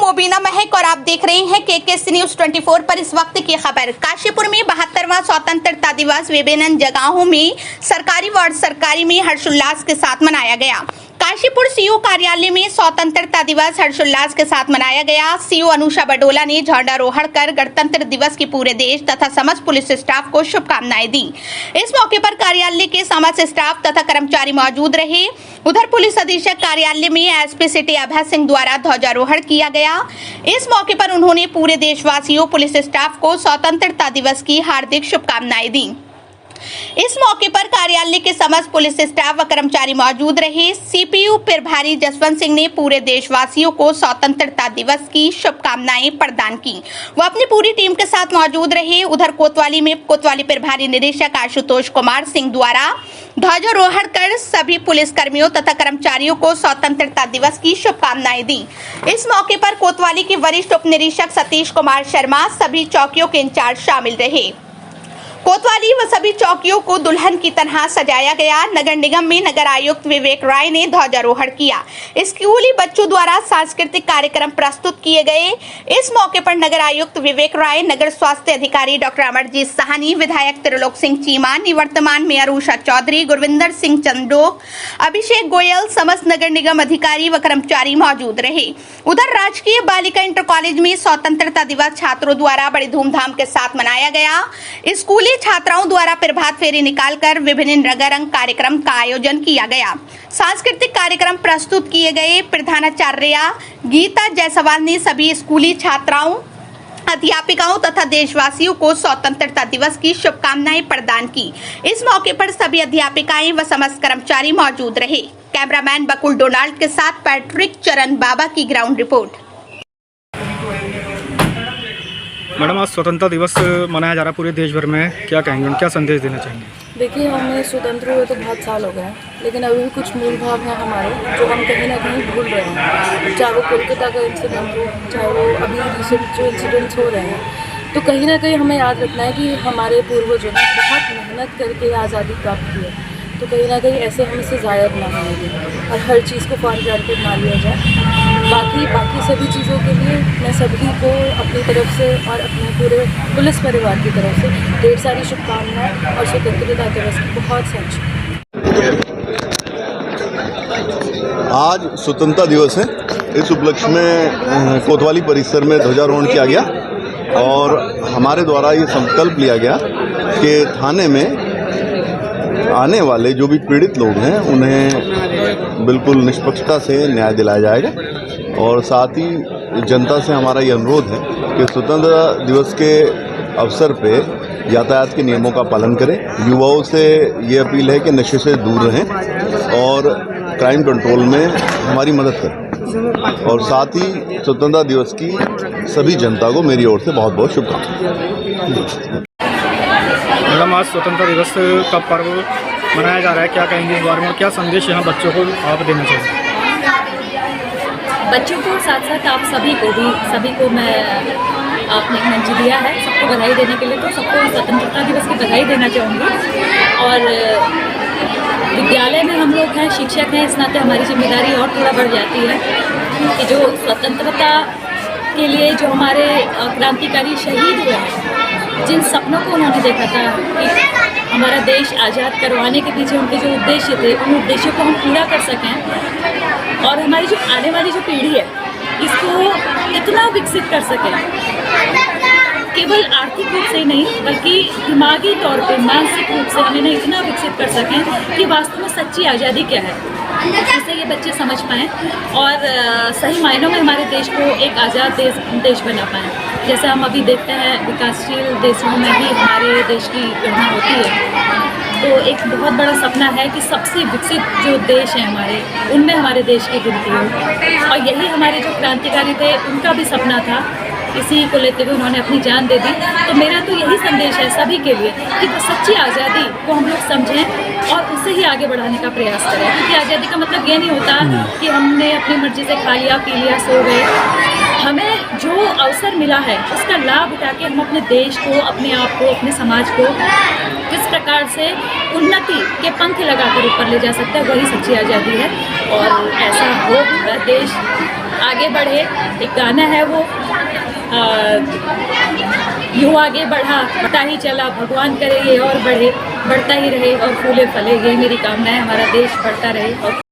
मोबिना महक और आप देख रहे हैं केकेसी न्यूज 24 पर इस वक्त की खबर। काशीपुर में 72वां स्वतंत्रता दिवस विभिन्न जगहों में सरकारी व सरकारी में हर्षोल्लास के साथ मनाया गया। काशीपुर सीओ कार्यालय में स्वतंत्रता दिवस हर्षोल्लास के साथ मनाया गया। सीओ अनुषा बडोला ने झंडारोहण कर गणतंत्र दिवस की पूरे देश तथा समस्त पुलिस स्टाफ को शुभकामनाएं दी। इस मौके पर कार्यालय के समस्त स्टाफ तथा कर्मचारी मौजूद रहे। उधर पुलिस अधीक्षक कार्यालय में एसपी सिटी अभय सिंह द्वारा ध्वजारोहण किया गया। इस मौके पर उन्होंने पूरे देशवासियों पुलिस स्टाफ को स्वतंत्रता दिवस की हार्दिक शुभकामनाएं दी। इस मौके पर कार्यालय के समस्त पुलिस स्टाफ व कर्मचारी मौजूद रहे। सीपीयू प्रभारी जसवंत सिंह ने पूरे देशवासियों को स्वतंत्रता दिवस की शुभकामनाएं प्रदान की। वो अपनी पूरी टीम के साथ मौजूद रहे। उधर कोतवाली में कोतवाली प्रभारी निदेशक आशुतोष कुमार सिंह द्वारा ध्वजारोहण कर सभी पुलिस कर्मियों तथा कर्मचारियों को स्वतंत्रता दिवस की शुभकामनाएं दी। इस मौके पर कोतवाली के वरिष्ठ उप निरीक्षक सतीश कुमार शर्मा, सभी चौकियों के इंचार्ज शामिल रहे। कोतवाली व सभी चौकियों को दुल्हन की तरह सजाया गया। नगर निगम में नगर आयुक्त विवेक राय ने ध्वजारोहण किया। स्कूली बच्चों द्वारा सांस्कृतिक कार्यक्रम प्रस्तुत किए गए। इस मौके पर नगर आयुक्त विवेक राय, नगर स्वास्थ्य अधिकारी डॉक्टर अमरजीत साहनी, विधायक त्रिलोक सिंह चीमा, निवर्तमान मेयर उषा चौधरी, गुरविंदर सिंह चंदोक, अभिषेक गोयल, समस्त नगर निगम अधिकारी व कर्मचारी मौजूद रहे। उधर राजकीय बालिका इंटर कॉलेज में स्वतंत्रता दिवस छात्रों द्वारा बड़ी धूमधाम के साथ मनाया गया। स्कूली छात्राओं द्वारा प्रभात फेरी निकालकर विभिन्न रंगारंग कार्यक्रम का आयोजन किया गया। सांस्कृतिक कार्यक्रम प्रस्तुत किए गए। प्रधानाचार्य गीता जायसवाल ने सभी स्कूली छात्राओं, अध्यापिकाओं तथा देशवासियों को स्वतंत्रता दिवस की शुभकामनाएं प्रदान की। इस मौके पर सभी अध्यापिकाएं व समस्त कर्मचारी मौजूद रहे। कैमरामैन बकुल डोनाल्ड के साथ पैट्रिक चरण बाबा की ग्राउंड रिपोर्ट। मैडम, आज स्वतंत्रता दिवस मनाया जा रहा है पूरे देश भर में, क्या कहेंगे, क्या संदेश देना चाहेंगे? देखिए, हमें स्वतंत्र हुए तो बहुत साल हो गए हैं, लेकिन अभी भी कुछ मूल भाव हैं हमारे जो हम कहीं ना कहीं भूल रहे हैं। चाहे वो कोलकाता का इंसिडेंट हो, चाहे वो अभी रिसेंट जो इंसिडेंट्स हो रहे हैं, तो कहीं ना कहीं हमें याद रखना है कि हमारे पूर्वजों ने बहुत मेहनत करके आज़ादी प्राप्त की है। तो कहीं ना कहीं ऐसे हम इसे ज़ाया ना होने दें और हर चीज़ को फॉर ग्रांटेड ना लिया जाए। बाकी सभी चीज़ों के लिए मैं सभी को अपनी तरफ से और अपने पूरे पुलिस परिवार की तरफ से ढेर सारी शुभकामनाएं और स्वतंत्रता दिवस की बहुत सारी। आज स्वतंत्रता दिवस है। इस उपलक्ष्य में कोतवाली परिसर में ध्वजारोहण किया गया और हमारे द्वारा ये संकल्प लिया गया कि थाने में आने वाले जो भी पीड़ित लोग हैं उन्हें बिल्कुल निष्पक्षता से न्याय दिलाया जाएगा। और साथ ही जनता से हमारा ये अनुरोध है कि स्वतंत्रता दिवस के अवसर पे यातायात के नियमों का पालन करें। युवाओं से ये अपील है कि नशे से दूर रहें और क्राइम कंट्रोल में हमारी मदद करें। और साथ ही स्वतंत्रता दिवस की सभी जनता को मेरी ओर से बहुत बहुत शुभकामनाएं। मैडम, आज स्वतंत्रता दिवस का पर्व मनाया जा रहा है, क्या कहेंगे इस बारे में, क्या संदेश यहाँ बच्चों को आप देना चाहिए? बच्चों को साथ साथ आप सभी को मैं आपने मंच दिया है सबको बधाई देने के लिए, तो सबको स्वतंत्रता दिवस की बधाई देना चाहूँगी। और विद्यालय में हम लोग हैं, शिक्षक हैं, इस नाते हमारी जिम्मेदारी और थोड़ा बढ़ जाती है कि जो स्वतंत्रता के लिए जो हमारे क्रांतिकारी शहीद हुए हैं, जिन सपनों को उन्होंने देखा था कि हमारा देश आज़ाद करवाने के पीछे उनके जो उद्देश्य थे, उन उद्देश्यों को हम पूरा कर सकें और हमारी जो आने वाली जो पीढ़ी है इसको इतना विकसित कर सकें, केवल आर्थिक रूप से नहीं बल्कि दिमागी तौर पे, मानसिक रूप से हम इन्हें इतना विकसित कर सकें कि वास्तव में सच्ची आज़ादी क्या है, जिससे ये बच्चे समझ पाएँ और सही मायनों में हमारे देश को एक आज़ाद देश बना पाएँ। जैसे हम अभी देखते हैं विकासशील देशों में भी हमारे देश की गणना होती है, तो एक बहुत बड़ा सपना है कि सबसे विकसित जो देश हैं हमारे, उनमें हमारे देश की गिनती हो। और यही हमारे जो क्रांतिकारी थे उनका भी सपना था, इसी को लेते हुए उन्होंने अपनी जान दे दी। तो मेरा तो यही संदेश है सभी के लिए कि वो सच्ची आज़ादी को हम लोग समझें और उसे ही आगे बढ़ाने का प्रयास करें। क्योंकि आज़ादी का मतलब ये नहीं होता कि हमने अपनी मर्जी से खा लिया, पी लिया, सो गए। हमें जो अवसर मिला है उसका लाभ उठा के हम अपने देश को, अपने आप को, अपने समाज को किस प्रकार से उन्नति के पंख लगाकर ऊपर ले जा सकते हैं, वही सच्ची आज़ादी है। और ऐसा हो पूरा देश आगे बढ़े। एक गाना है वो यूँ आगे बढ़ता ही चला, भगवान करे ये और बढ़े, बढ़ता ही रहे और फूले फले, ये मेरी कामना है, हमारा देश बढ़ता रहे और